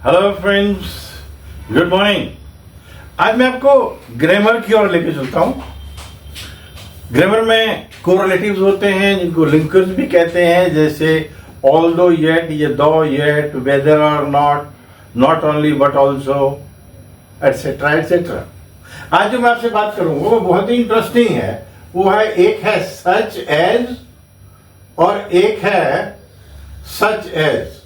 Hello friends, good morning. आज मैं आपको ग्रामर की ओर लेके चलता हूँ। ग्रामर में कोरिलेटिव्स होते हैं जिनको लिंकर्स भी कहते हैं, जैसे ऑल्दो, येट, ये दो, येट, वेदर और not, not only but also, etcetera etcetera. आज जो मैं आपसे बात करूंगा वो बहुत ही इंटरेस्टिंग है। वो है, एक है सच एज और एक है सच एज।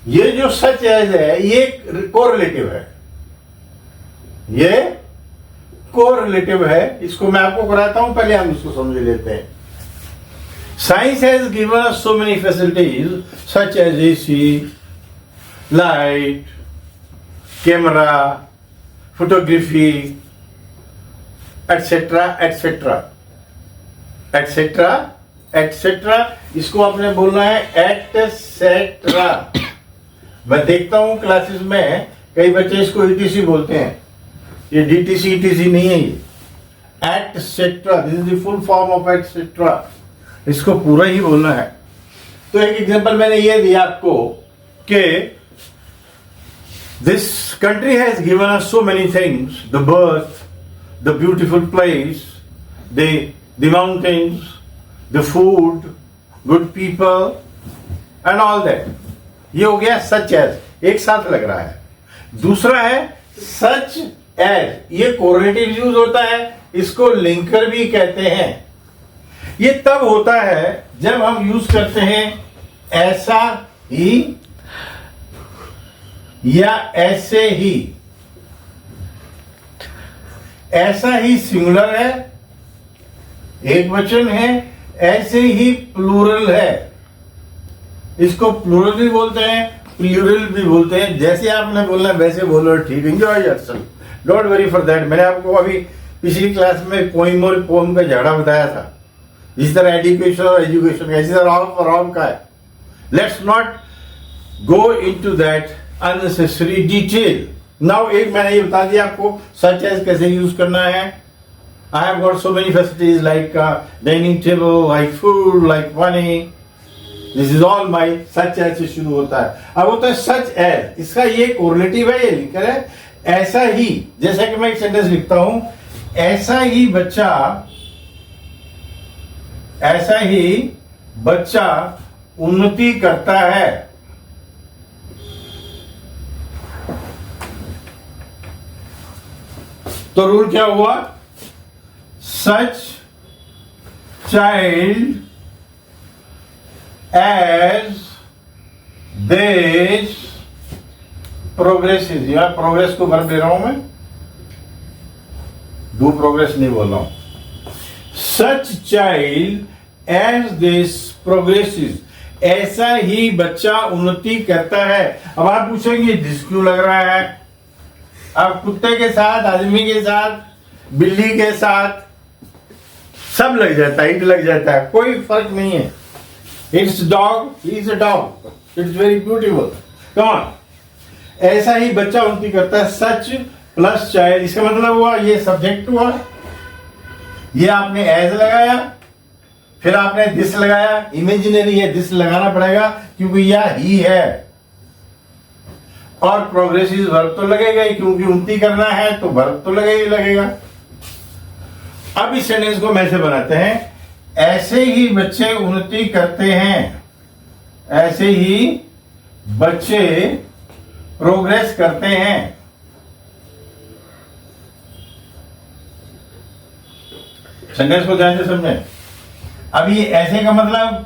ये जो सच एज है ये कोरिलेटिव है, ये कोरिलेटिव है। इसको मैं आपको कराता हूं, पहले हम इसको समझ लेते हैं। Science has given us so many facilities such as AC, light, camera, photography, etcetera etcetera etcetera etcetera. इसको आपने बोलना है एटसेट्रा। मैं देखता हूं क्लासेस में कई बच्चे इसको ईटीसी बोलते हैं। ये डीटीसी ईटीसी नहीं है, ये etcetera. This is the full form of etcetera. इसको पूरा ही बोलना है। तो एक एग्जांपल मैंने ये दिया आपको कि this country has given us so many things, the birth, the beautiful place, the mountains, the food, good people and all that. ये हो गया सच एज, एक साथ लग रहा है। दूसरा है सच एज, ये कोरिलेटिव यूज होता है, इसको लिंकर भी कहते हैं। ये तब होता है जब हम यूज करते हैं ऐसा ही या ऐसे ही। ऐसा ही सिंगुलर है, एक वचन है, ऐसे ही प्लूरल है। इसको प्लूरल भी बोलते हैं, प्लूरल भी बोलते हैं। जैसे आपने बोलना वैसे बोलो, ठीक। Enjoy yourself, don't worry for that. मैंने आपको अभी पिछली क्लास में पोइम और पोम का झगड़ा बताया था। इस तरह एजुकेशन और एजुकेशन का, इसी तरह ऑल फॉर ऑल का है। Let's not go into that unnecessary detail. Now एक मैंने ये बता दिया आपको सच एज कैसे यूज करना है। I have got so many facilities like dining table, like food, like money. This is all my such as से शुरू होता है। अब होता है सच एज, इसका ये कोरिलेटिव है, ये लिखकर है ऐसा ही। जैसा कि मैं एक सेंटेंस लिखता हूं, ऐसा ही बच्चा उन्नति करता है। तो रूल क्या हुआ? सच चाइल्ड एज दिस प्रोग्रेसिव। या प्रोग्रेस को वर्ब ले रहा हूं मैं, डू प्रोग्रेस नहीं बोल रहा हूं। सच चाइल्ड एज दिस प्रोग्रेसिव, ऐसा ही बच्चा उन्नति करता है। अब आप पूछेंगे दिस क्यों लग रहा है? अब कुत्ते के साथ, आदमी के साथ, बिल्ली के साथ सब लग जाता है, इट लग जाता है, कोई फर्क नहीं है। It's dog, he is a dog, it's very beautiful. Come on, ऐसा ही बच्चा उन्नति करता है। सच प्लस चाइल्ड, इसका मतलब हुआ ये सब्जेक्ट हुआ, ये आपने एज लगाया, फिर आपने दिस लगाया। इमेजिनरी है, दिस लगाना पड़ेगा क्योंकि यह ही है। और प्रोग्रेसिव वर्ब तो लगेगा ही, क्योंकि उन्नति करना है तो वर्ब तो लगेगा। अब इस सेंटेंस को मैं से बनाते हैं, ऐसे ही बच्चे उन्नति करते हैं, ऐसे ही बच्चे प्रोग्रेस करते हैं। सेंटेंस को ध्यान से समझें। अब ये ऐसे का मतलब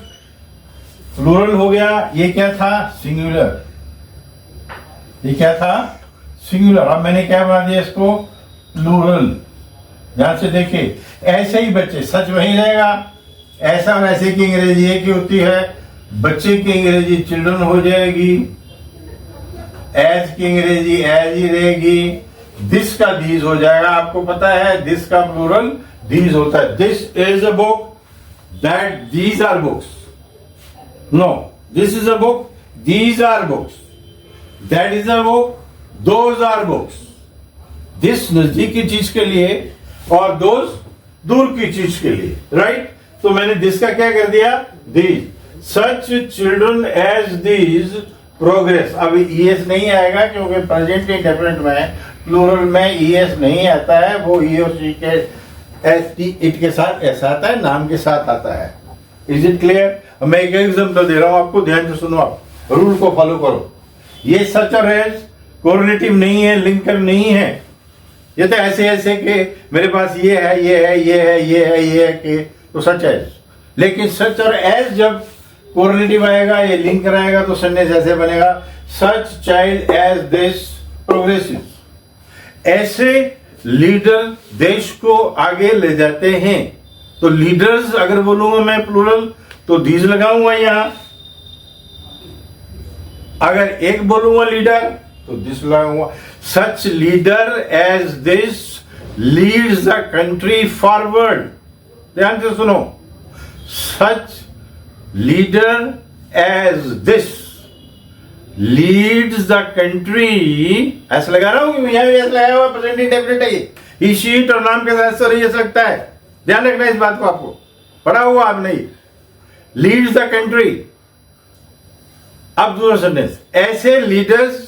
प्लूरल हो गया, ये क्या था? सिंगुलर। ये क्या था? सिंगुलर। अब मैंने क्या बना दिया इसको? प्लूरल। ध्यान से देखिए, ऐसे ही बच्चे, सच वही रहेगा। ऐसा और ऐसे की अंग्रेजी एक ही होती है। बच्चे की अंग्रेजी चिल्ड्रन हो जाएगी, एज की अंग्रेजी एज ही रहेगी, दिस का दीज हो जाएगा। आपको पता है दिस का प्लूरल दीज होता है। This is a book, that these are books. No, this is a book, these are books, that is a book, those are books. This नजदीक की चीज के लिए और दोज दूर की चीज के लिए, राइट। तो मैंने दिस का क्या कर दिया? These. Such children as these progress. अब ईएस नहीं आएगा क्योंकि प्रेजेंट इंडेफिनिट में प्लूरल में ईएस नहीं आता है, वो ई और सी के एस टी इट के साथ ऐसा आता है, नाम के साथ आता है। Is it clear? मैं एक एग्जांपल दे रहा हूं आपको, ध्यान से सुनो, आप रूल को फॉलो करो। ये सच और एज कोरिलेटिव नहीं है, लिंकर नहीं है। ये तो ऐसे ऐसे के मेरे पास ये है, ये है, ये है, ये है, ये है के तो सच है। लेकिन सच और एज जब कोरिलेटिव आएगा, ये लिंकर आएगा तो सेंटेंस ऐसे बनेगा, सच चाइल्ड एज दिस प्रोग्रेसिव। ऐसे लीडर देश को आगे ले जाते हैं। तो लीडर्स अगर बोलूंगा मैं प्लूरल तो दीज लगाऊंगा यहां, अगर एक बोलूंगा लीडर तो दिस लगाऊंगा। Such leader as this leads the country forward. ध्यान से सुनो, such leader as this leads the country, ऐसा लगा रहा हूं कि यहां भी ऐसा लगाया हुआ प्रेजेंट इंडेफिनिट है। ये शीट और नाम के साथ ऐसा रह सकता है, ध्यान रखना इस बात को, आपको पढ़ा हुआ आप नहीं। Leeds the country. अब दूसरा सेंटेंस, ऐसे लीडर्स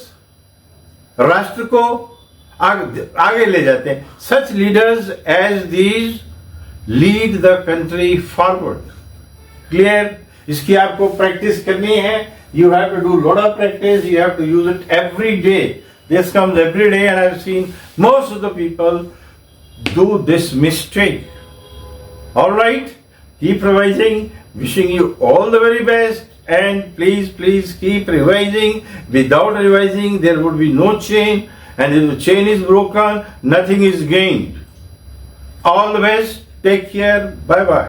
राष्ट्र को आगे ले जाते हैं। Such leaders as these lead the country forward. Clear? इसकी आपको प्रैक्टिस करनी है। You have to do lot of practice. You have to use it every day. This comes every day, and I've seen most of the people do this mistake. All right, keep revising. Wishing you all the very best, and please keep revising. Without revising, there would be no chain, and if the chain is broken, nothing is gained. All the best. Take care. Bye bye.